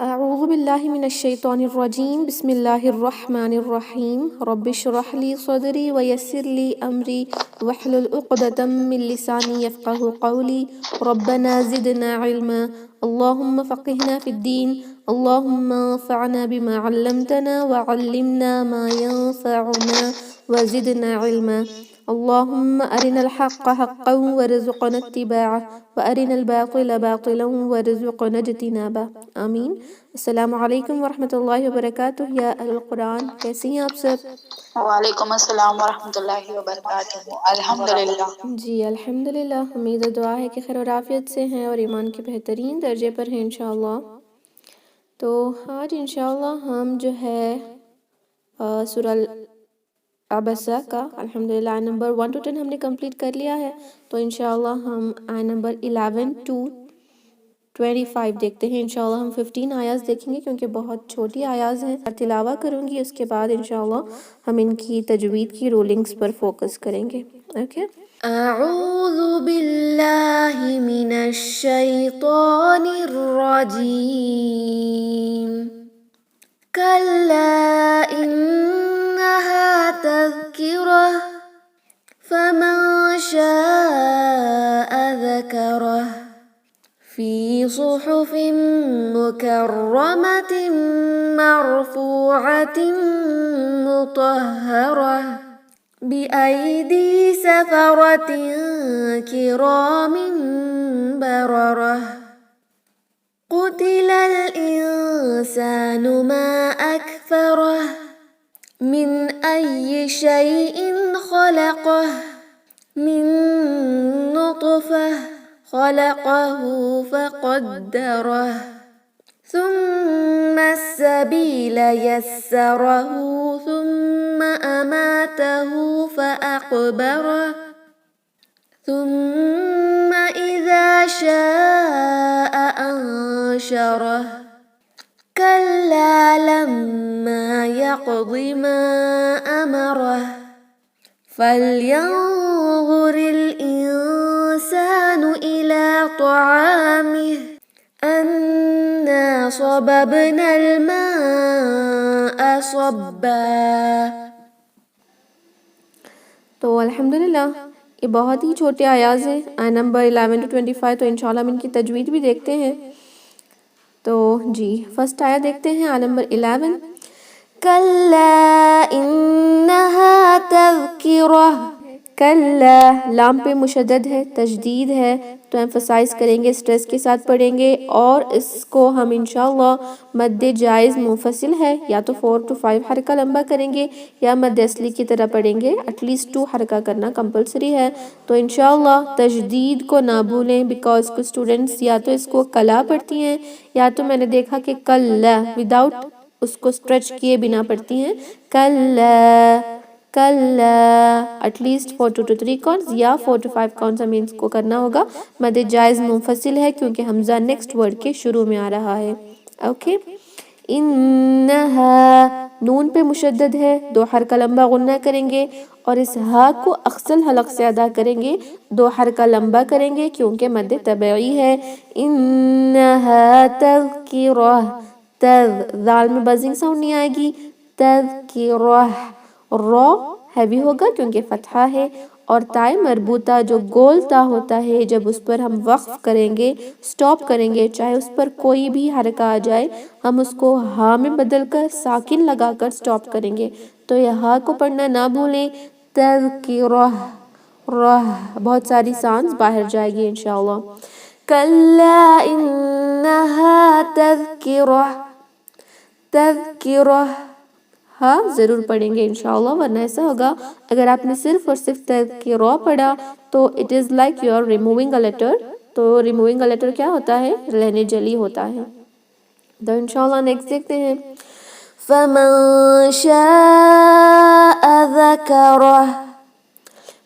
أعوذ بالله من الشيطان الرجيم بسم الله الرحمن الرحيم رب اشرح لي صدري ويسر لي أمري واحلل عقدة من لساني يفقه قولي ربنا زدنا علما اللهم فقهنا في الدين اللهم انفعنا بما علمتنا وعلمنا ما ينفعنا وزدنا علما اللهم أرنا الحق حقا وارزقنا اتباعه وأرنا الباطل باطلا وارزقنا اجتنابه آمین۔ السلام علیکم ورحمۃ اللہ وبرکاتہ یا اہل القرآن، کیسی ہیں آپ سب؟ وعلیکم السلام ورحمۃ اللہ وبرکاتہ۔ الحمدللہ۔ جی الحمدللہ، امید و دعا ہے کہ خیر و عافیت سے ہیں اور ایمان کے بہترین درجے پر ہیں انشاءاللہ۔ تو آج انشاءاللہ ہم جو ہے سورہ عبسہ کا الحمدللہ آیت نمبر 1 to 10 ہم نے کمپلیٹ کر لیا ہے، تو انشاءاللہ ہم آیت نمبر 11 to 25 دیکھتے ہیں۔ انشاءاللہ ہم 15 آیات دیکھیں گے کیونکہ بہت چھوٹی آیات ہیں۔ تلاوہ کروں گی، اس کے بعد انشاءاللہ ہم ان کی تجوید کی رولنگز پر فوکس کریں گے۔ اوکے، اعوذ باللہ من الشیطان الرجیم کلا انہا تذکرہ فمن شاء ذکرہ فی صحف مکرمۃ مرفوعۃ مطہرہ بأیدی سفرۃ کرام بررہ قتل الانسان ما اکفرہ من ای شیء خلقہ من نطفہ خلقه فقدره ثم السبيل يسره ثم أماته فأقبره ثم إذا شاء أنشره كلا لما يقض ما أمره فلينظر الإنسان إلى طعامه أنا صببنا الماء صبا۔ تو الحمدللہ یہ بہت ہی چھوٹے آیات ہیں، آیت نمبر 11 to 25، تو انشاءاللہ ہم ان کی تجوید بھی دیکھتے ہیں۔ تو جی فرسٹ آیت دیکھتے ہیں، آیت نمبر 11 کلا انہا تذکرہ۔ کلا لام پہ مشدد ہے، تشدید ہے، تو ایمفسائز کریں گے، اسٹریس کے ساتھ پڑھیں گے، اور اس کو ہم انشاءاللہ مد جائز منفصل ہے، یا تو 4 to 5 حرکہ لمبا کریں گے یا مد اصلی کی طرح پڑھیں گے، ایٹ لیسٹ 2 حرکہ کرنا کمپلسری ہے۔ تو انشاءاللہ تشدید کو نہ بھولیں، بیکاز کچھ اسٹوڈنٹس یا تو اس کو کلا پڑھتی ہیں یا تو میں نے دیکھا کہ کلا وداؤٹ اس کو اسٹریچ کیے بنا پڑھتی ہیں، کلا کلا، ایٹ لیسٹ 4 to 3 کاؤنٹس یا 4 to 5 کاؤنٹس ہمیں اس کو کرنا ہوگا۔ مد جائز منفصل ہے کیونکہ حمزہ نیکسٹ ورڈ کے شروع میں آ رہا ہے۔ اوکے، انہا نون پہ مشدد ہے، 2 حرکہ لمبا غنہ کریں گے، اور اس ہا کو اقصل حلق سے ادا کریں گے، 2 حرکہ لمبا کریں گے کیونکہ مد طبعی ہے۔ انہا تذکرہ، ذال میں بزنگ ساؤنڈ نہیں آئے گی، تذکرہ، رو ہیوی ہوگا کیونکہ فتحہ ہے، اور تائے مربوطہ جو گول تا ہوتا ہے جب اس پر ہم وقف کریں گے، سٹاپ کریں گے، چاہے اس پر کوئی بھی حرکہ آ جائے، ہم اس کو ہا میں بدل کر ساکن لگا کر سٹاپ کریں گے، تو یہ ہا کو پڑھنا نہ بھولیں۔ تذکرہ، رہ بہت ساری سانس باہر جائے گی انشاءاللہ۔ کلا انہا تذکرہ، تذکرہ ہاں ضرور پڑھیں گے انشاءاللہ، ورنہ ایسا ہوگا اگر آپ نے صرف اور صرف تذکرہ پڑھا تو it is like you are removing a letter، تو removing a letter کیا ہوتا ہے؟ لینے جلی ہوتا ہے۔ تو انشاءاللہ نیکسٹ دیکھتے ہیں، فَمَن شَاءَ ذَكَرَهُ۔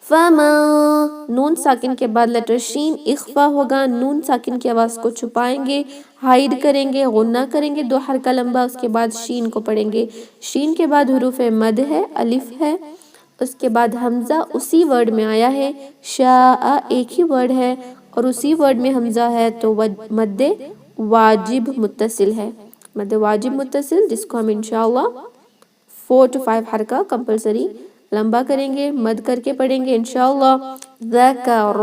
فَمَن، نون ساکن کے بعد لیٹر شین اخفا ہوگا، نون ساکن کی آواز کو چھپائیں گے، ہائیڈ کریں گے، غنہ کریں گے، 2 حرکہ لمبا، اس کے بعد شین کو پڑھیں گے۔ شین کے بعد حروف مد ہے، الف ہے، اس کے بعد حمزہ اسی ورڈ میں آیا ہے، شاء ایک ہی ورڈ ہے اور اسی ورڈ میں حمزہ ہے تو مد واجب متصل ہے۔ مد واجب متصل جس کو ہم انشاءاللہ 4 to 5 حرکہ کمپلسری لمبا کریں گے، مد کر کے پڑھیں گے انشاءاللہ. ذکر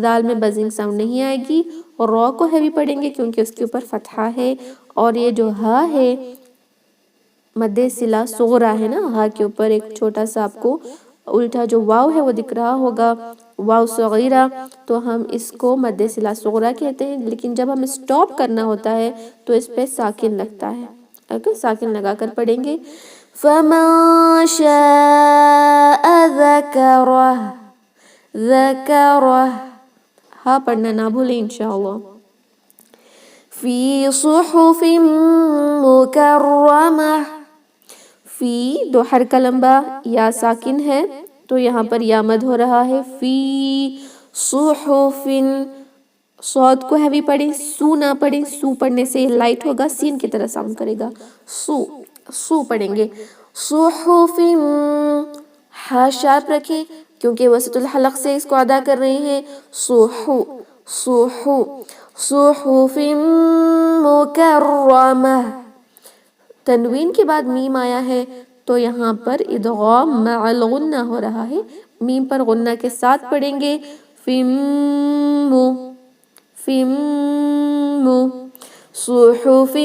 ذال میں بزنگ ساؤنڈ نہیں آئے گی، اور را کو ہیوی پڑھیں گے کیونکہ اس کے اوپر فتحہ ہے، اور یہ جو ہا ہے مد صلہ صغرا ہے نا، ہا کے اوپر ایک چھوٹا سا آپ کو الٹا جو واو ہے وہ دکھ رہا ہوگا، واو صغیرہ، تو ہم اس کو مد صلہ صغرا کہتے ہیں. لیکن جب ہم سٹاپ کرنا ہوتا ہے تو اس پہ ساکن لگتا ہے. اوکے، ساکن لگا کر پڑھیں گے. فَمَن شَاءَ ذَكَرَهُ ذَكَرَهُ ہاں پڑھنا نہ بھولیں انشاءاللہ. فی صحف مکرمہ، فی دو حرکہ لمبا، یا ساکن ہے تو یہاں پر یا مد ہو رہا ہے. فی صحف، صاد کو ہیوی پڑھیں، سو نہ پڑھیں، سو پڑھنے سے لائٹ ہوگا، سین کی طرح ساؤنڈ کرے گا. سو پڑھیں گے. صحف، ہا شارپ رکھیں کیونکہ وسط الحلق سے اس کو ادا کر رہے ہیں. صحف مکرمہ، تنوین کے بعد میم آیا ہے تو یہاں پر ادغام مع الغنہ ہو رہا ہے، میم پر غنہ کے ساتھ پڑھیں گے. صحف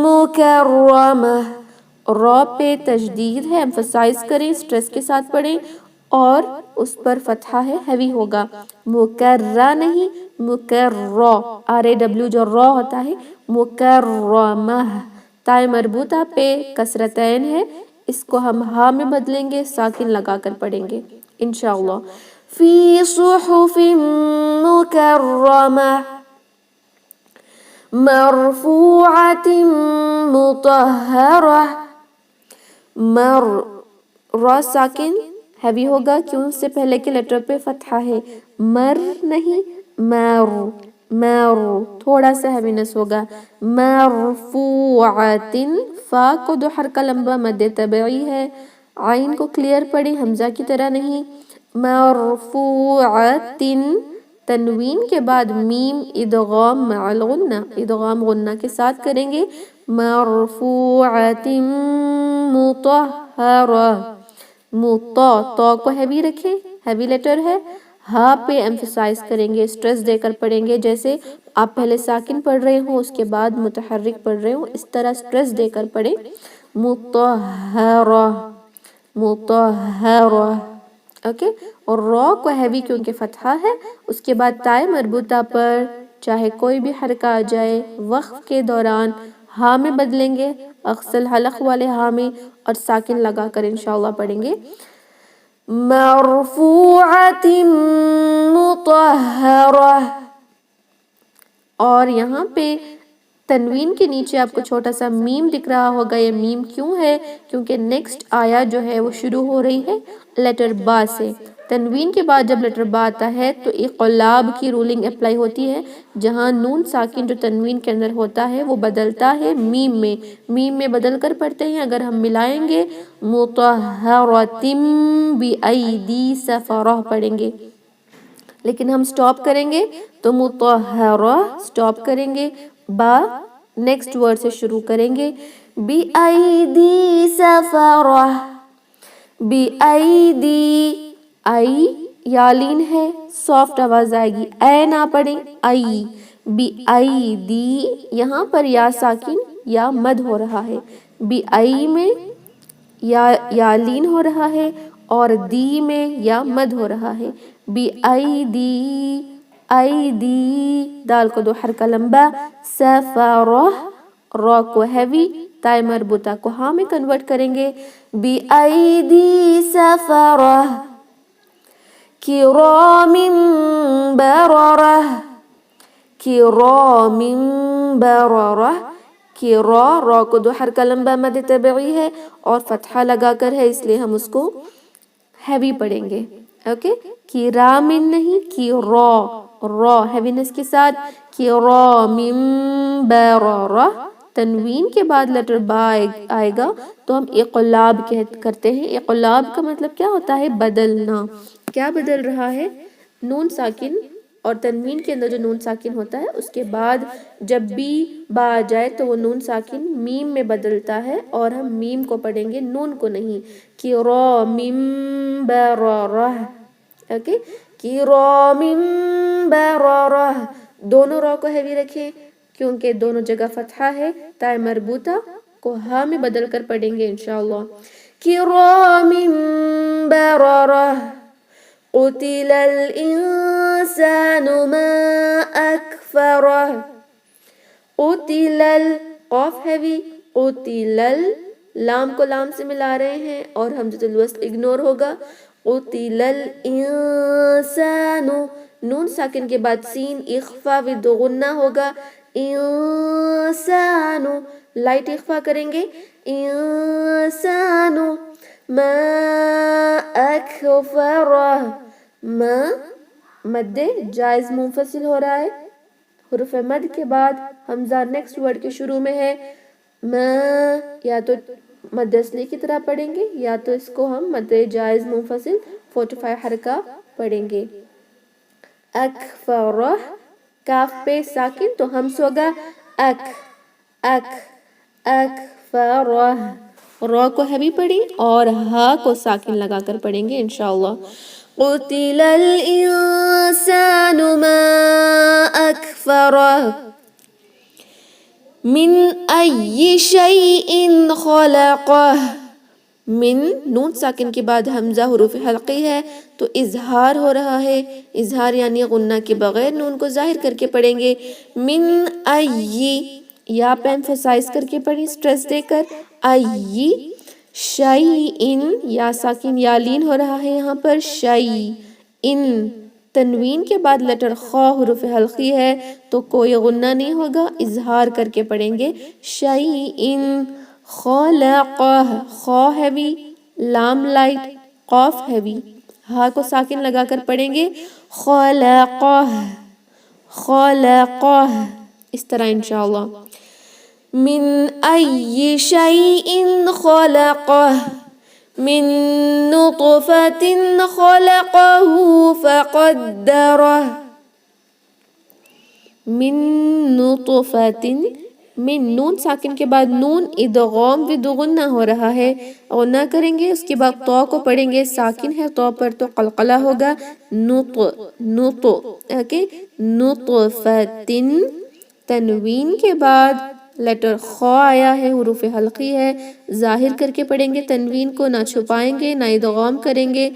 مکرمہ، را پہ تشدید ہے، ایمفسائز کریں، سٹریس کے ساتھ پڑھیں، اور اس پر فتحہ ہے، ہیوی ہوگا. مکرہ نہیں، مکرہ، RAW جو را ہوتا ہے، مکرمہ. تائے مربوطہ پہ کسرتین ہے، اس کو ہم ہا میں بدلیں گے، ساکن لگا کر پڑھیں گے انشاءاللہ. فی صحف مکرمہ مرفوعۃ مطہرہ. را ساکن ہیوی ہوگا کیوں؟ اس سے پہلے کے لیٹر پہ فتحہ ہے. مر نہیں، مر، تھوڑا سا ہیوینس ہوگا. مرفوعۃ، فا کو دو حرکہ لمبا مد طبعی ہے، عین کو کلیئر پڑھی حمزہ کی طرح نہیں. مرفوعۃ، تنوین کے بعد میم ادغام مع الغنہ، ادغام غنہ کے ساتھ کریں گے. مرفوعۃ مطہرہ، تو کو ہیوی رکھیں، ہیوی لیٹر ہے. ہا پہ ایمفسائز کریں گے، سٹریس دے کر پڑھیں گے. جیسے آپ پہلے ساکن پڑھ رہے ہوں اس کے بعد متحرک پڑھ رہے ہوں، اس طرح سٹریس دے کر پڑھیں. مطہرہ، اوکے. اور را کو ہیوی کیونکہ فتحہ ہے، اس کے بعد تائے مربوطہ پر چاہے کوئی بھی حرکہ آ جائے وقف کے دوران ہا میں بدلیں گے، اقصل حلق والے ہا میں، اور ساکن لگا کر انشاءاللہ پڑھیں گے. مرفوعۃ مطہرہ. اور یہاں پہ تنوین کے نیچے آپ کو چھوٹا سا میم دکھ رہا ہوگا. یہ میم کیوں ہے؟ کیونکہ نیکسٹ آیا جو ہے وہ شروع ہو رہی ہے لیٹر با سے. تنوین کے بعد جب لیٹر با آتا ہے تو اقلاب کی رولنگ اپلائی ہوتی ہے، جہاں نون ساکن جو تنوین کے اندر ہوتا ہے وہ بدلتا ہے میم میں بدل کر پڑھتے ہیں. اگر ہم ملائیں گے مطہرۃ بأیدی سفرہ پڑھیں گے، لیکن ہم سٹاپ کریں گے تو مطہرہ سٹاپ کریں گے، با نیکسٹ ورڈ سے شروع کریں گے. بأیدی سفرہ، بأیدی، آئی یا لین ہے، سافٹ آواز آئے گی، اے نہ پڑھیں، آئی. بأیدی، یہاں پر یا ساکن یا مد ہو رہا ہے. بأئی میں یا لین ہو رہا ہے، اور دی میں یا مد ہو رہا ہے. بأیدی، ایدی، دال کو دو حرکہ لمبا. سفرہ، را کو ہیوی، تائے مربوطہ کو ہاں میں کنورٹ کریں گے. بأیدی سفرہ کرام بررہ، کرام بررہ. را کو دو حرکہ لمبا مد طبعی ہے اور فتحہ لگا کر ہے، اس لیے ہم اس کو ہیوی پڑھیں گے. اوکے، کرام نہیں، کی را ہیوینس کے ساتھ. کرام بررہ. تنوین کے بعد لیٹر با آئے گا تو ہم اقلاب کرتے ہیں. اقلاب کا مطلب کیا ہوتا ہے؟ بدلنا. کیا بدل رہا ہے؟ نون ساکن اور تنوین کے اندر جو نون ساکن ہوتا ہے اس کے بعد جب بھی با آ جائے تو وہ نون ساکن میم میں بدلتا ہے اور ہم میم کو پڑھیں گے نون کو نہیں. کرام بررہ. اوکے, کرام بررہ. دونوں را کو ہیوی رکھیں کیونکہ دونوں جگہ فتحہ ہے. تائے مربوطہ کو ہا میں بدل کر پڑھیں گے انشاءاللہ. کرام بررہ. قتل الانسان ما اکفرہ. قتل قاف ہیوی, قتل لام کو لام سے ملا رہے ہیں اور حمزۃ الوصل اگنور ہوگا. قتل الانسان, نون ساکن کے بعد سین اخفا ود غنہ ہوگا. انسان لائٹ اخفا کریں گے. انسان ما اکفرہ. ما مد جائز منفصل ہو رہا ہے. حروف مد کے بعد حمزہ نیکسٹ ورڈ کے شروع میں ہے. ما یا تو مد اصلی کی طرح پڑھیں گے یا تو اس کو ہم مد جائز منفصل 45 حرکہ پڑھیں گے. اکفرہ, کاف پہ ساکن تو ہمس ہوگا اک اک اکفرہ. را کو ہیوی پڑھی اور ہا کو ساکن لگا کر پڑھیں گے انشاءاللہ. قتل الانسان ما اکفرہ. من ای شیء خلقہ. من نون ساکن کے بعد حمزہ حروف حلقی ہے تو اظہار ہو رہا ہے. اظہار یعنی غنہ کے بغیر نون کو ظاہر کر کے پڑھیں گے. من ای, یا پہ ایمفسائز کر کے پڑھیں سٹریس دے کر. ای شیء, یا ساکن یا لین ہو رہا ہے یہاں پر. شیء تنوین کے بعد لیٹر خا حروف حلقی ہے تو کوئی غنہ نہیں ہوگا, اظہار کر کے پڑھیں گے. شیء خلقہ. خا ہیوی, لام لائٹ, قاف ہیوی, ہا کو ساکن لگا کر پڑھیں گے. خلقہ خلقہ, اس طرح انشاءاللہ. من ای شیء خلقہ. من نطفة خلقه فقدره. من نطفة, من نون ساکن کے بعد نون ادغام ود غنہ ہو رہا ہے. غنہ کریں گے اس کے بعد تو کو پڑھیں گے, ساکن ہے تو پر تو قلقلہ ہوگا. اوکے, نطفة. تنوین کے بعد لیٹر خا آیا ہے, حروف حلقی ہے, ظاہر کر کے پڑھیں گے. تنوین کو نہ چھپائیں گے نہ ادغام کریں گے,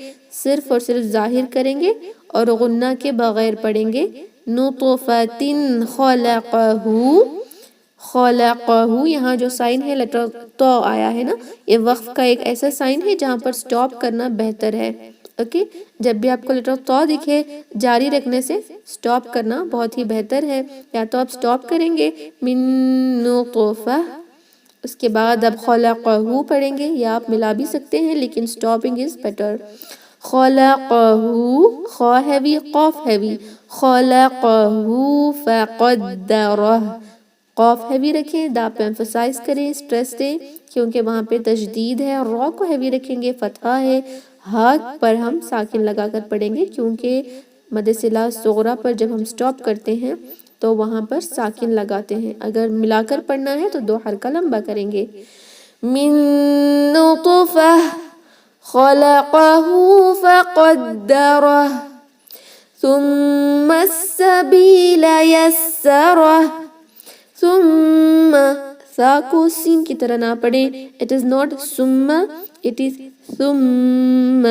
صرف اور صرف ظاہر کریں گے اور غنہ کے بغیر پڑھیں گے. نطفة خلقہ. خلقہ, یہاں جو سائن ہے لیٹر تو آیا ہے نا, یہ وقف کا ایک ایسا سائن ہے جہاں پر سٹاپ کرنا بہتر ہے. اوکے, جب بھی آپ کو لیٹر تو دکھے جاری رکھنے سے سٹاپ کرنا بہت ہی بہتر ہے. یا تو آپ سٹاپ کریں گے من نطفہ, اس کے بعد اب خلقہ پڑھیں گے, یا آپ ملا بھی سکتے ہیں لیکن سٹاپنگ از بیٹر. خلقہ, خا ہیوی قاف ہیوی. خلقہ فقدرہ. قاف ہیوی رکھیں, دا پہ ایمفسائز کریں, سٹریس دیں کیونکہ وہاں پہ تشدید ہے. را کو ہیوی رکھیں گے, فتحہ ہے. ہا پر ہم ساکن لگا کر پڑھیں گے کیونکہ مد صلہ صغریٰ پر جب ہم سٹاپ کرتے ہیں تو وہاں پر ساکن لگاتے ہیں. اگر ملا کر پڑھنا ہے تو 2 حرکہ لمبا کریں گے. من نطفہ خلقہ فقدرہ. ثم السبیل یسرہ. ثم, سا کو سین کی طرح نہ پڑھیں. it is not ثم, it is ثم.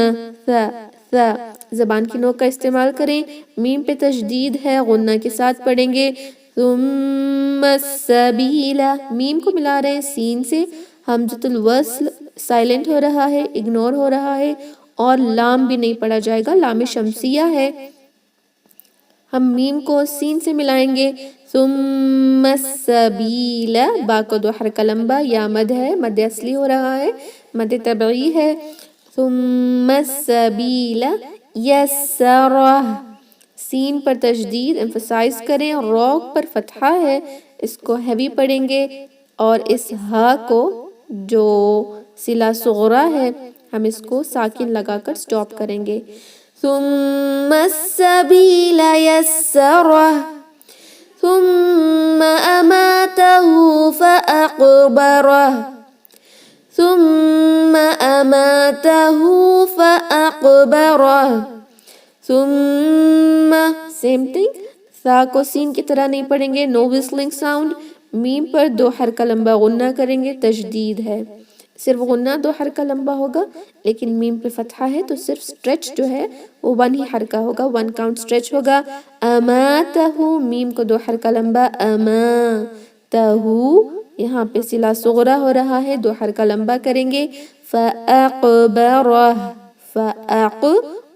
ثا زبان کی نوک کا استعمال کریں. میم پہ تشدید ہے, غنہ کے ساتھ پڑھیں گے. ثم السبیل, میم کو ملا رہے ہیں سین سے. حمزۃ الوصل سائلنٹ ہو رہا ہے, اگنور ہو رہا ہے, اور لام بھی نہیں پڑھا جائے گا, لام شمسیہ ہے. ہم میم کو سین سے ملائیں گے. ثم السبیل, با کو 2 حرکہ لمبا, یا مد ہے, مد اصلی ہو رہا ہے, مد طبعی ہے. ثم السبیل یسرہ. سین پر تشدید ایمفسائز کریں, را پر فتحہ ہے, اس کو ہیوی پڑھیں گے, اور اس ہا کو جو صلہ صغریٰ ہے ہم اس کو ساکن لگا کر سٹاپ کریں گے. ثم السبيل يسره ثم أماته فأقبره ثم أماته فأقبره ثم same thing. ثا کو سین کی طرح نہیں پڑھیں گے, نو وسلنگ ساؤنڈ. میم پر 2 حرکہ لمبا غنہ کریں گے, تشدید ہے. صرف غنہ 2 حرکہ لمبا ہوگا, لیکن میم پہ فتحہ ہے تو صرف سٹریچ جو ہے وہ 1 ہی حرکہ ہوگا, 1 کاؤنٹ سٹریچ ہوگا. اماتہو, میم کو 2 حرکہ لمبا, اماتہو, یہاں پہ صلہ صغرا ہو رہا ہے, 2 حرکہ لمبا کریں گے. فأقبرہ, فأق,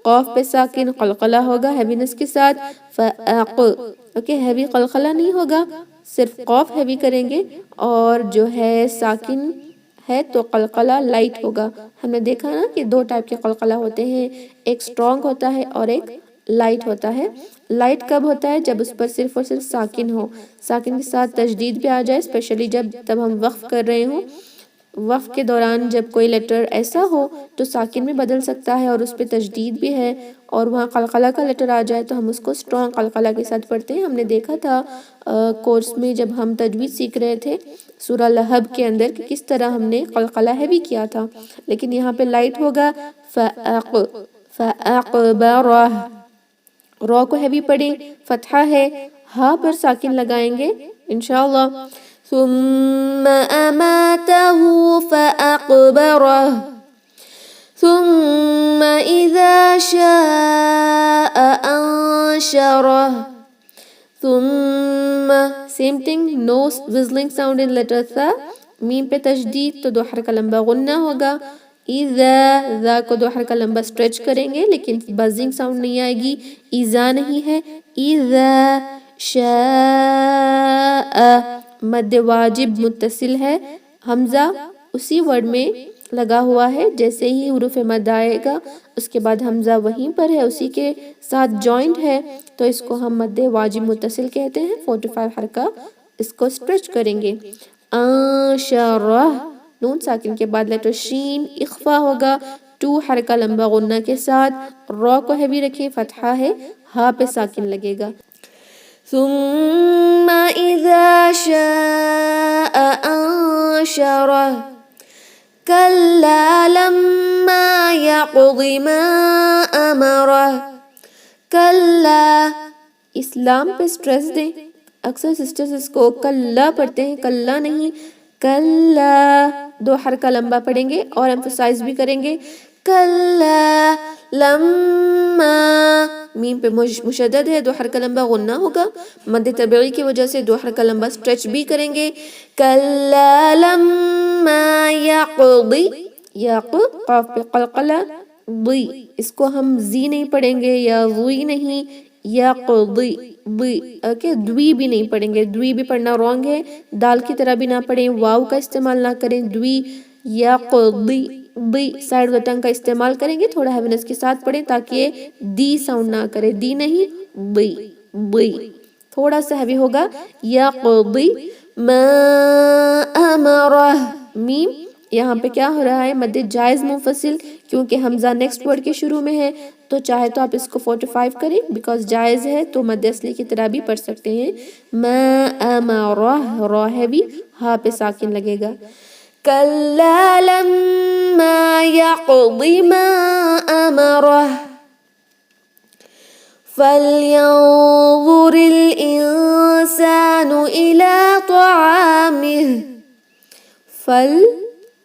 قوف پہ ساکن قلقلہ ہوگا ہیوینس کے ساتھ. فأق, اوکے, ہیوی قلقلہ نہیں ہوگا, صرف قوف ہیوی کریں گے, اور جو ہے ساکن ہے تو قلقلہ لائٹ ہوگا. ہم نے دیکھا نا کہ 2 ٹائپ کے قلقلہ ہوتے ہیں, ایک سٹرونگ ہوتا ہے اور ایک لائٹ ہوتا ہے. لائٹ کب ہوتا ہے؟ جب اس پر صرف اور صرف ساکن ہو, ساکن کے ساتھ تشدید بھی آ جائے, اسپیشلی تب ہم وقف کر رہے ہوں. وقف کے دوران جب کوئی لیٹر ایسا ہو تو ساکن میں بدل سکتا ہے اور اس پہ تشدید بھی ہے, اور وہاں قلقلہ کا لیٹر آ جائے تو ہم اس کو سٹرونگ قلقلہ کے ساتھ پڑھتے ہیں. ہم نے دیکھا تھا کورس میں جب ہم تجوید سیکھ رہے تھے سورہ لہب کے اندر کہ کس طرح ہم نے قلقلہ ہیوی کیا تھا, لیکن یہاں پہ لائٹ ہوگا. فأق, فأقبرہ, رو کو ہیوی پڑھیں, فتحہ ہے, ہاں پر ساکن لگائیں گے انشاءاللہ. ثم أماته فأقبره ثم إذا شاء أنشره ثم same thing, no whistling sound in letter th, میم پہ تشدید تو 2 حرکہ لمبا غنہ ہوگا. اذا, ذا کو 2 حرکہ لمبا سٹریچ کریں گے لیکن بزنگ ساؤنڈ نہیں آئے گی, اذا نہیں ہے. اذا شاء, مد واجب متصل ہے, حمزہ اسی ورڈ میں لگا ہوا ہے, جیسے ہی حروف مد آئے گا اس کے بعد حمزہ وہیں پر ہے, اسی کے ساتھ جوائنٹ ہے, تو اس کو ہم مد واجب متصل کہتے ہیں. 45 حرکہ اس کو سٹریچ کریں گے. انشرہ, نون ساکن کے بعد لیٹر شین, اخفا ہوگا 2 حرکہ لمبا غنہ کے ساتھ. رو کو ہیوی رکھیں, فتحہ ہے, ہاں پہ ساکن لگے گا. ثم إذا شاء أنشره كلا لما يقض ما أمره. کلا, اسلام پہ سٹریس دیں, اکثر سسٹرز اس کو کلا پڑھتے ہیں, کلا نہیں, کلا 2 حرکہ لمبا پڑھیں گے اور ایمفسائز بھی کریں گے. کلا لما, میم پہ مشدد ہے, 2 حرکہ لمبا غنہ ہوگا, مد طبعی کی وجہ سے 2 حرکہ لمبا سٹریچ بھی کریں گے. کلا لما یقضی, یق, قاف پہ قلقلہ, ضی, اس کو ہم زی نہیں پڑھیں گے یا ضی نہیں, یقضی, ضی, اوکے, دوی بھی نہیں پڑھیں گے, دوی بھی پڑھنا رونگ ہے, دال کی طرح بھی نہ پڑھیں, واو کا استعمال نہ کریں, دوی, یقضی, ضی, سائڈ و ٹنگ کا استعمال کریں گے, تھوڑا ہیوینس کے ساتھ پڑھیں تاکہ دی ساؤنڈ نہ کرے, دی نہیں, ضی, ضی, تھوڑا سا ہیوی ہوگا. یقضی ما امرہ, میم یہاں پہ کیا ہو رہا ہے, مد جائز منفصل, کیونکہ حمزہ نیکسٹ ورڈ کے شروع میں ہے, تو چاہے تو آپ اس کو 45 کریں بیکاز جائز ہے, تو مد اصلی کی طرح بھی پڑھ سکتے ہیں. ما امرہ, رو ہیوی, ہاں پہ ساکن لگے گا. کلا لما یقض ما امرہ فلینظر الانسان الى طعامه. فل,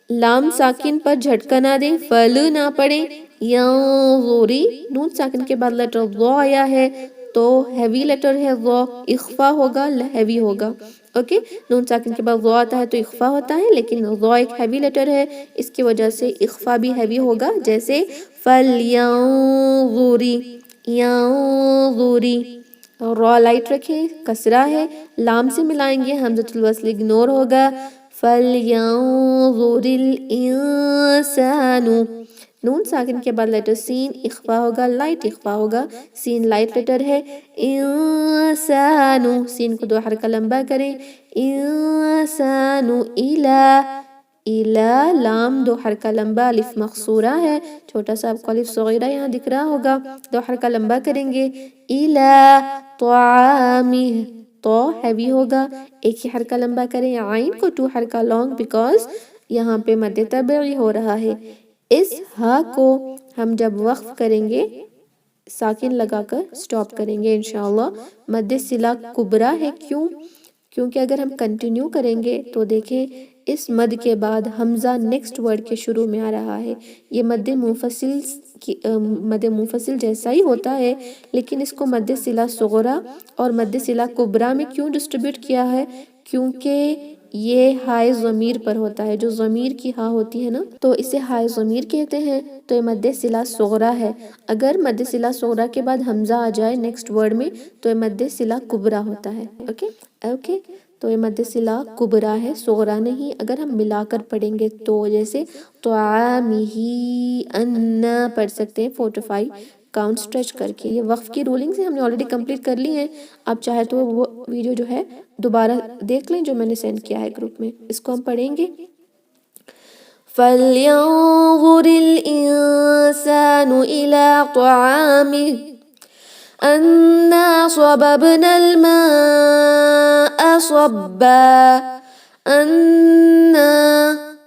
لام ساکن پر جھٹکا نہ دیں, فل نہ پڑھیں. ینظری, نون ساکن کے بعد لیٹر ضو آیا ہے تو ہیوی لیٹر ہے ضو, اخفا ہوگا, ہیوی ہوگا. اوکے, نون ساکن کے بعد ضو آتا ہے تو اخفا ہوتا ہے, لیکن ضو ایک ہیوی لیٹر ہے, اس کی وجہ سے اخفا بھی ہیوی ہوگا, جیسے فلینظری, ینظری. رو لائٹ رکھیں, کسرہ ہے, لام سے ملائیں گے, حمزۃ الوصل اگنور ہوگا. فَلْيَنظُرِ الْإِنسَانُ, نون ساکن کے بعد لیٹر سین, اخفا ہوگا, لائٹ اخفا ہوگا, سین لائٹ لیٹر ہے. انسانو, سین کو 2 حرکہ لمبا کریں. انسانو الا, الا، لام دو حرکہ لمبا، الف مقصورہ ہے، چھوٹا سا آپ کو الف صغیرہ یہاں دکھ رہا ہوگا، دو حرکہ لمبا کریں گے، الا طعامہ، تو ہیوی ہوگا، ایک ہی حرکہ لمبا کریں، عین کو 2 حرکہ لانگ بیکاز یہاں پہ مد طبعی ہو رہا ہے۔ اس ہا کو ہم جب وقف کریں گے ساکن لگا کر سٹاپ کریں گے انشاءاللہ، مد صلہ کبریٰ ہے، کیونکہ اگر ہم کنٹینیو کریں گے تو دیکھیں اس مد کے بعد حمزہ نیکسٹ ورڈ کے شروع میں آ رہا ہے، یہ مد منفصل جیسا ہی ہوتا ہے، لیکن اس کو مد صلہ صغریٰ اور مد صلہ کبریٰ میں کیوں ڈسٹریبیوٹ کیا ہے؟ کیونکہ یہ ہائے ضمیر پر ہوتا ہے، جو ضمیر کی ہا ہوتی ہے نا تو اسے ہائے ضمیر کہتے ہیں، تو یہ مد صلہ صغریٰ ہے۔ اگر مد صلہ صغریٰ کے بعد حمزہ آ جائے نیکسٹ ورڈ میں تو یہ مد صلہ کبریٰ ہوتا ہے۔ اوکے، تو یہ مد صلہ کبریٰ ہے، صغریٰ نہیں۔ اگر ہم ملا کر پڑھیں گے تو جیسے طعامہ انا پڑھ سکتے ہیں 4 to 5 کاؤنٹ سٹریچ کر کے۔ یہ وقف کی رولنگ سے ہم نے آلریڈی کمپلیٹ کر لی ہیں، آپ چاہے تو وہ ویڈیو جو ہے دوبارہ دیکھ لیں جو میں نے سینڈ کیا ہے گروپ میں۔ اس کو ہم پڑھیں گے، فَلْيَنظُرِ الْإِنسَانُ إِلَىٰ طَعَامِهِ أَنَّا صَبَبْنَا الْمَاءَ صَبًّا، أَنَّا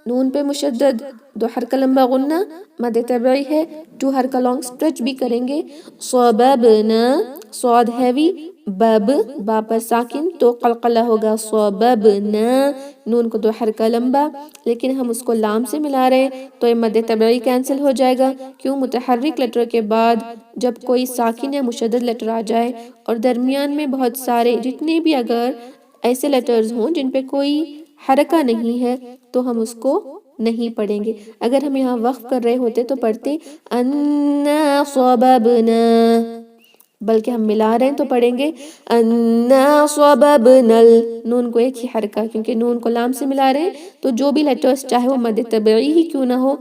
نون پہ مشدد، 2 حرکہ لمبا غنہ، مد طبعی ہے، 2 حرکہ لانگ سٹریچ بھی کریں گے، صَبَبْنَا، صاد ہیوی، بب با پر ساکن تو قلقلہ ہوگا، صَبَبْنَا، نون کو 2 حرکہ لمبا، لیکن ہم اس کو لام سے ملا رہے ہیں تو یہ مد طبعی کینسل ہو جائے گا، کیوں؟ متحرک لیٹر کے بعد جب کوئی ساکن یا مشدد لیٹر آ جائے اور درمیان میں بہت سارے جتنے بھی اگر ایسے لیٹرز ہوں جن پہ کوئی حرکہ نہیں ہے تو ہم اس کو نہیں پڑھیں گے۔ اگر ہم یہاں وقف کر رہے ہوتے تو پڑھتے انا صببنا، بلکہ ہم ملا رہے ہیں تو پڑھیں گے انا صببنا، نون کو ایک ہی حرکہ، کیونکہ نون کو لام سے ملا رہے ہیں تو جو بھی لیٹرز چاہے وہ مد طبعی ہی کیوں نہ ہو،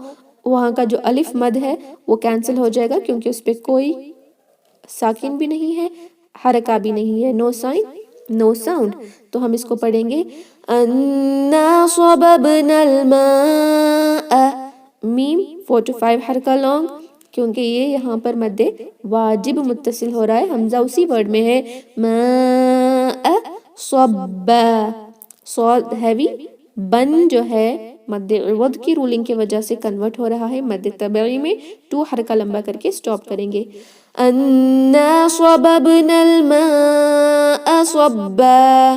وہاں کا جو الف مد ہے وہ کینسل ہو جائے گا، کیونکہ اس پہ کوئی ساکن بھی نہیں ہے، حرکہ بھی نہیں ہے، نو سائن نو ساؤنڈ، تو ہم اس کو پڑھیں گے انا صببنا الماء، میم 4 to 5 حرکہ لانگ، کیونکہ یہ یہاں پر مد واجب متصل ہو رہا ہے، حمزہ اسی ورڈ میں ہے، ماء صبا، صاد ہیوی، بن جو ہے مد عوض کی رولنگ کی وجہ سے کنورٹ ہو رہا ہے مد طبعی میں، 2 حرکہ لمبا کر کے سٹاپ کریں گے، انا صببنا الماء صبا۔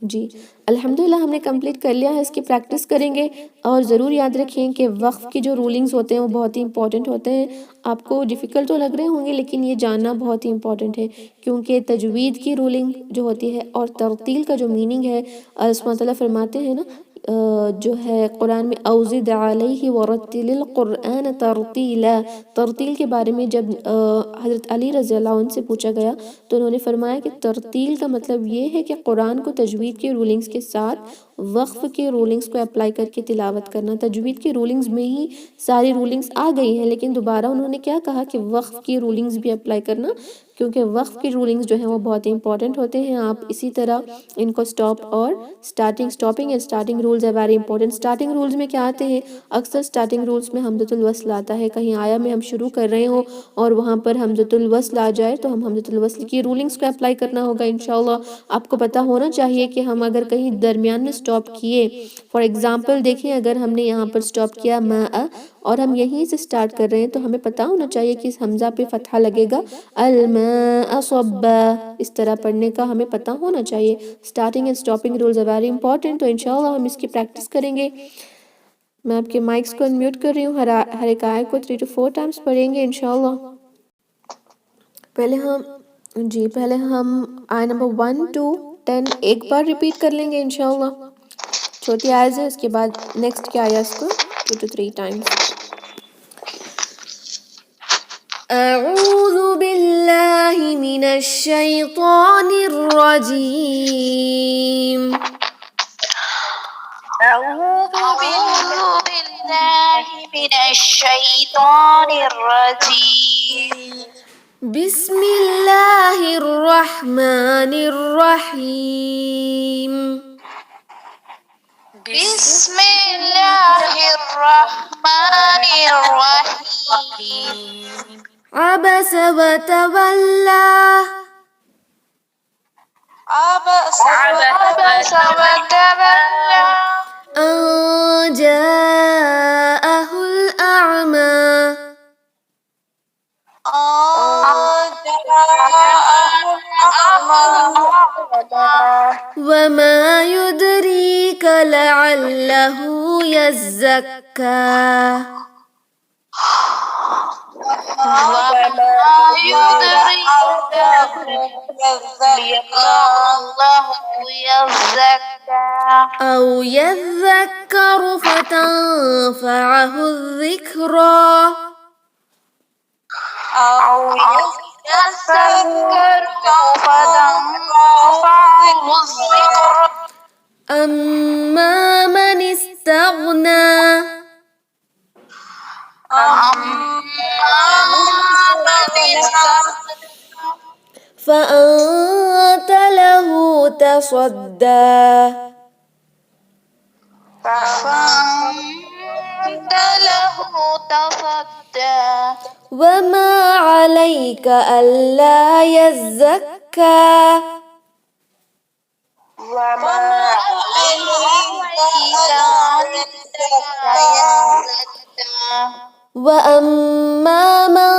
جی الحمدللہ ہم نے کمپلیٹ کر لیا ہے، اس کی پریکٹس کریں گے، اور ضرور یاد رکھیں کہ وقف کی جو رولنگز ہوتے ہیں وہ بہت ہی امپورٹنٹ ہوتے ہیں، آپ کو ڈیفیکلٹ تو لگ رہے ہوں گے لیکن یہ جاننا بہت ہی امپورٹنٹ ہے، کیونکہ تجوید کی رولنگ جو ہوتی ہے اور ترتیل کا جو میننگ ہے، اللہ سبحانہ تعالیٰ فرماتے ہیں نا جو ہے قرآن میں اوزد علیہ ورتل القرآن ترتیلا، ترتیل کے بارے میں جب حضرت علی رضی اللہ عنہ سے پوچھا گیا تو انہوں نے فرمایا کہ ترتیل کا مطلب یہ ہے کہ قرآن کو تجوید کے رولنگز کے ساتھ وقف کے رولنگز کو اپلائی کر کے تلاوت کرنا۔ تجوید کی رولنگز میں ہی ساری رولنگز آ گئی ہیں، لیکن دوبارہ انہوں نے کیا کہا کہ وقف کی رولنگز بھی اپلائی کرنا، کیونکہ وقف کی رولنگز جو ہیں وہ بہت ہی امپورٹنٹ ہوتے ہیں۔ آپ اسی طرح ان کو سٹاپ اور سٹارٹنگ اینڈ سٹارٹنگ رولز ہے ویری امپورٹنٹ۔ سٹارٹنگ رولز میں کیا آتے ہیں؟ اکثر سٹارٹنگ رولز میں حمزۃ الوصل آتا ہے، کہیں آیا میں ہم شروع کر رہے ہوں اور وہاں پر حمزۃ الوصل آ جائے تو ہم حمزۃ الوصل کی رولنگز کو اپلائی کرنا ہوگا انشاءاللہ۔ آپ کو پتہ ہونا چاہیے کہ ہم اگر کہیں درمیان میں سٹاپ کیے، فار ایگزامپل دیکھیں اگر ہم نے یہاں پر سٹاپ کیا ماء اور ہم یہیں سے سٹارٹ کر رہے ہیں تو ہمیں پتہ ہونا چاہیے کہ اس حمزہ پہ فتحہ لگے گا، الماء صبا، اس طرح پڑھنے کا ہمیں پتہ ہونا چاہیے۔ Starting and stopping rules are very important، تو انشاءاللہ ہم اس کی پریکٹس کریں گے۔ میں آپ کے مائکس کو انمیوٹ کر رہی ہوں، ہر ایک آیت کو 3 to 4 ٹائمز پڑھیں گے انشاءاللہ۔ پہلے ہم آیت نمبر 1 to 10 ایک بار ریپیٹ کر لیں گے انشاءاللہ، چھوٹی آیت ہے، اس کے بعد نیکسٹ کی آیت کو 2 to 3 ٹائمز۔ اعوذ باللہ من الشیطان الرجیم، أعوذ بالله من الشيطان الرجيم، بسم اللہ الرحمن الرحیم، بسم الله الرحمن الرحيم عبس وتولى عبس وتولى أن جاءه الأعمى وما يدريك لعله يزكى وما يدريك لعله يزكى أو يذكر فتنفعه الذكرى أو يذكر فتنفعه الذكرى أما من استغنى أما من استغنى فأنت له تصدى فأنت له تصدى وما عليك ألا يزكى وما عليك ألا يزكى وأما من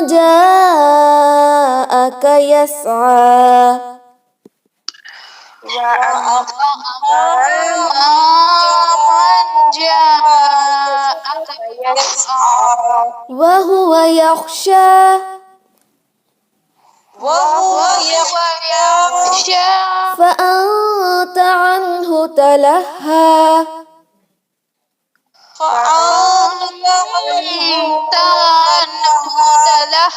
جاءك يسعى من جاءك يسعى وهو يخشى فأنت عنه تلهى فأنت عنه تلهى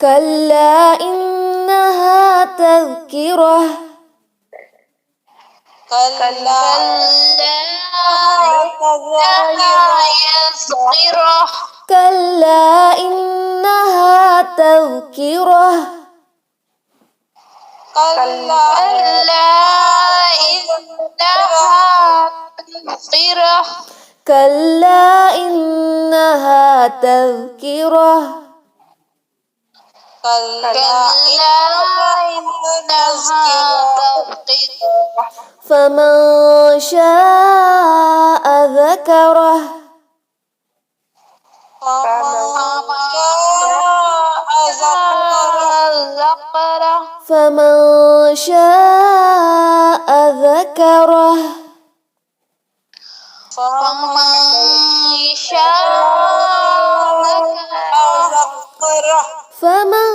كلا إنها تذكرة كلا إنها يذكرة كلا إنها تذكرة كلا إنها تذكرة كلا إنها تذكرة كلا إنها تذكرة فمن شاء ذكره فمن شاء ذكره فمن شاء ذكره فمن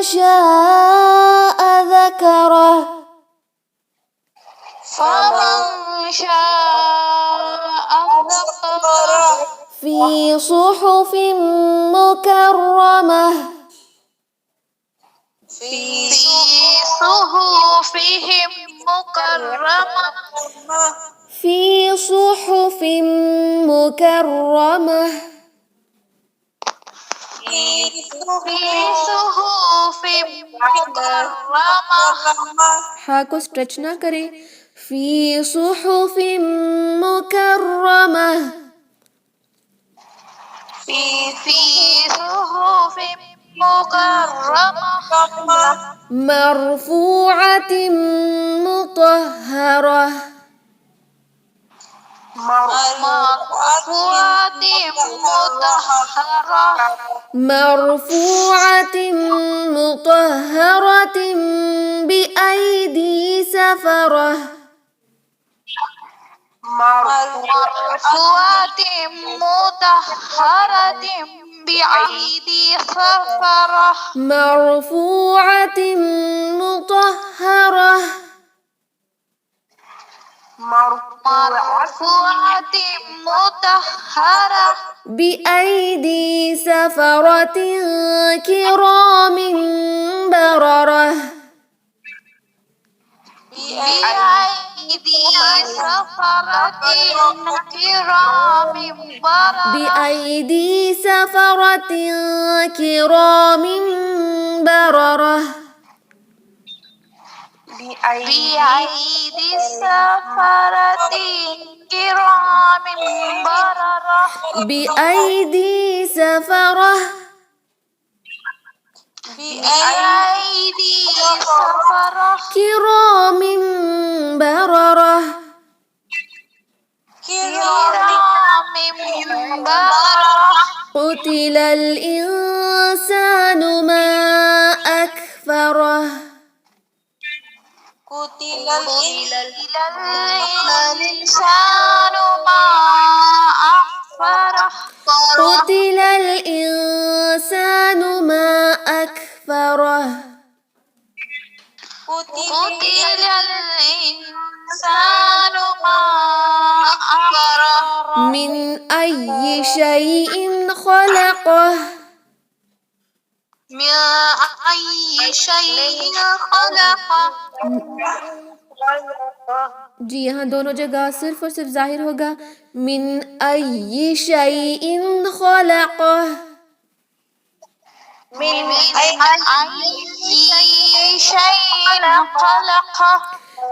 شاء ذكره فمن شاء ذكره في صحف مكرمة في صحفهم مكرمة في صحف مكرمة في صحف مكرمة ہا کو اسٹریچ نہ کریں فی صحف مکرمہ في صحف مكرمة مرفوعة مطهرة مرفوعة مطهرة مرفوعة مطهرة بأيدي سفرة مرفوعة مطهرة بأيدي سفرة مرفوعة مطهرة مرفوعة مطهرة بأيدي سفرة كرام بررة بأيدي سفرة كرام بررة بأيدي سفرة كرام بررة بأيدي سفرة كرام بررة بأيدي سفرة بأيدي سفرة كرام بررة كرام بررة قتل الإنسان ما أكفره قتل الإنسان ما أكفره قتل الإنسان ما أكفره قتل الإنسان ما أكفره من أي شيء خلقه من أي شيء خلقه جی یہاں دونوں جگہ صرف اور صرف ظاہر ہوگا من أي شيء خلقه من أي شيء خلقه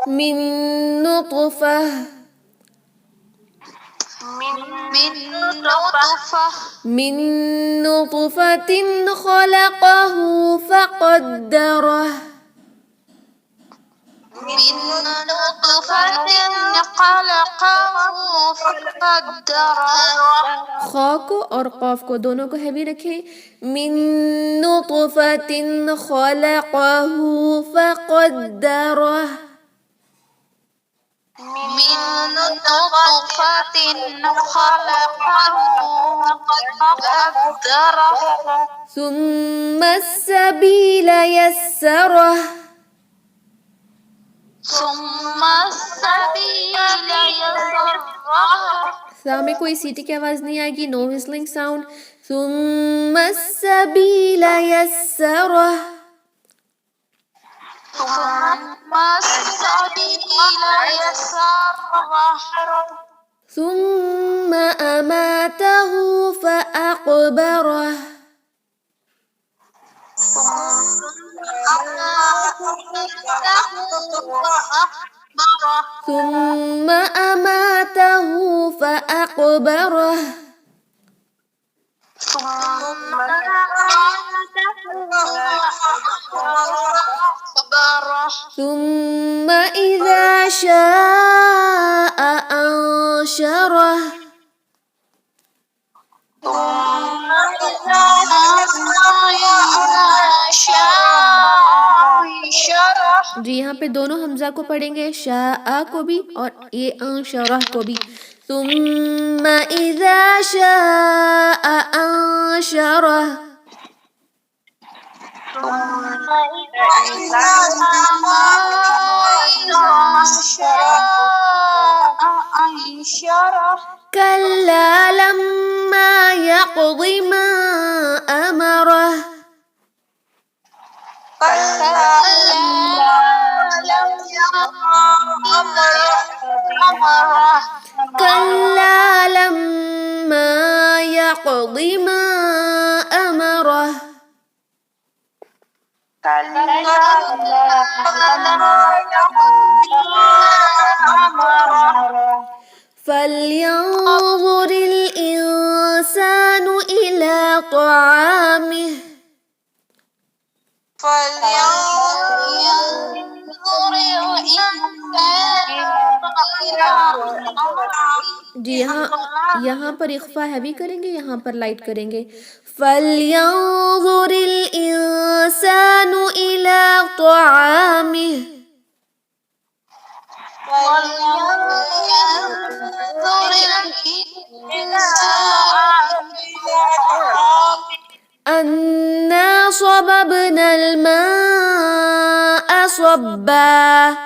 من نطفة من نطفة من نطفة خلقه فقدره من نطفة خلقه فقدره خا کو اور قاف کو دونوں کو ہیوی رکھیں من نطفة خلقه فقدره من نطفة خلقه فقدره ثم السبيل يسره ثم السبيل يسره سا میں کوئی سیٹی کی آواز نہیں آئے گی نو وزلنگ ساؤنڈ ثم السبيل يسره ثم السبيل يسره ثم أماته فأقبره ثم أماته فأقبره ثم إذا شاء أنشره جی یہاں پہ دونوں حمزہ کو پڑھیں گے شاء کو بھی اور یہ انشرح کو بھی ثم اذا شاء انشرہ كلا لما يقض ما أمره كلا لما يقض ما أمره فلينظر الإنسان إلى طعامه جی یہاں پر اخفا ہیوی کریں گے یہاں پر لائٹ کریں گے فلينظر الإنسان إلى طعامه أنا صببنا الماء صبا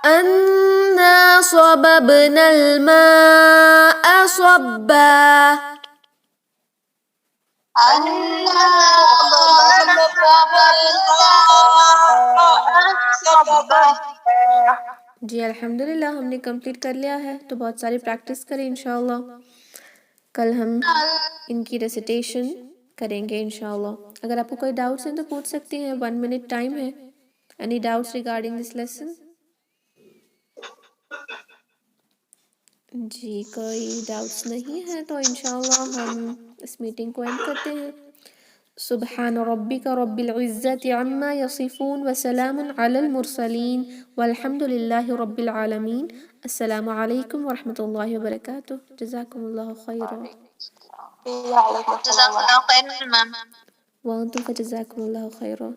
أنا صببنا الماء صبا جی الحمدللہ ہم نے کمپلیٹ کر لیا ہے تو بہت ساری پریکٹس کریں انشاءاللہ کل ہم ان کی ریسیٹیشن کریں گے انشاءاللہ. اگر آپ کو کوئی ڈاؤٹس ہیں تو پوچھ سکتے ہیں. 1 منٹ ٹائم ہے. Any doubts regarding this lesson? جی کوئی ڈاؤٹس نہیں ہے تو انشاءاللہ ہم اس میٹنگ کو اینڈ کرتے ہیں. سبحان ربک رب العزت عما یصفون وسلام علی المرسلین والحمد للہ رب العالمین. السلام علیکم ورحمۃ اللہ وبرکاتہ. جزاکم اللہ خیرا. جزاک اللہ خیر میم. وانتم فجزاکم اللہ خیرا.